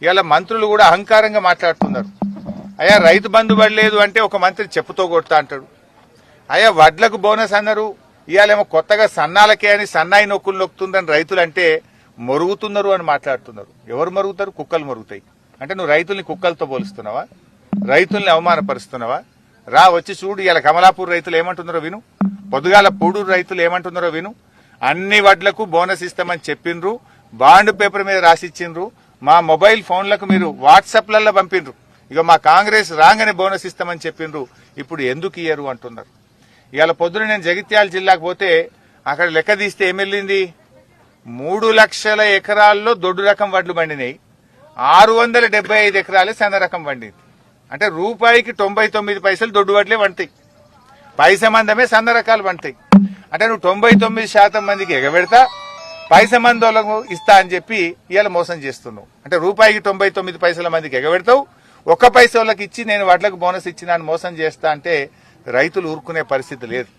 ఇవాళ మంత్రులు కూడా అహంకారంగా మాట్లాడుతున్నారు. అయ్యా రైతు బంధు పడలేదు అంటే ఒక మంత్రి చెప్పుతో కొడతా అంటాడు. అయ్యా వడ్లకు బోనస్ అన్నారు, ఇవాళేమో కొత్తగా సన్నాలకే అని సన్నాయి నొక్కులు నొక్కుతుందని రైతులు అంటే మొరుగుతున్నారు అని మాట్లాడుతున్నారు. ఎవరు మరుగుతారు? కుక్కలు మరుగుతాయి. అంటే నువ్వు రైతుల్ని కుక్కలతో పోలుస్తున్నావా? రైతుల్ని అవమానపరుస్తున్నావా? రా వచ్చి చూడు. ఇలా కమలాపూర్ రైతులు ఏమంటున్నారో విను, పొద్దుగాల పూడూరు రైతులు ఏమంటున్నారో విను. అన్ని వడ్లకు బోనస్ ఇస్తామని చెప్పిండ్రు, బాండ్ పేపర్ మీద రాసిచ్చిండ్రు, మా మొబైల్ ఫోన్లకు మీరు వాట్సాప్లలో పంపిండ్రు. ఇక మా కాంగ్రెస్ రాగానే బోనస్ ఇస్తామని చెప్పిండ్రు, ఇప్పుడు ఎందుకు ఇయ్యరు అంటున్నారు. ఇవాళ పొద్దున నేను జగిత్యాల జిల్లాకు పోతే అక్కడ లెక్క తీస్తే ఏమెళ్ళింది, 3 లక్షల ఎకరాల్లో దొడ్డు రకం వడ్లు పండినాయి, 675 ఎకరాలే సన్న రకం పండింది. అంటే రూపాయికి 99 పైసలు దొడ్డు వడ్లే వంటాయి, పైస మందమే సన్న రకాలు వంటాయి. అంటే నువ్వు 99% మందికి ఎగబెడతా, పైస మందోళ్ళకు ఇస్తా అని చెప్పి ఇవాళ మోసం చేస్తున్నావు. అంటే రూపాయికి 99 పైసల మందికి ఎగబెడతావు, 1 పైస వాళ్ళకి ఇచ్చి నేను వడ్లకు బోనస్ ఇచ్చినా అని మోసం చేస్తా అంటే రైతులు ఊరుకునే పరిస్థితి లేదు.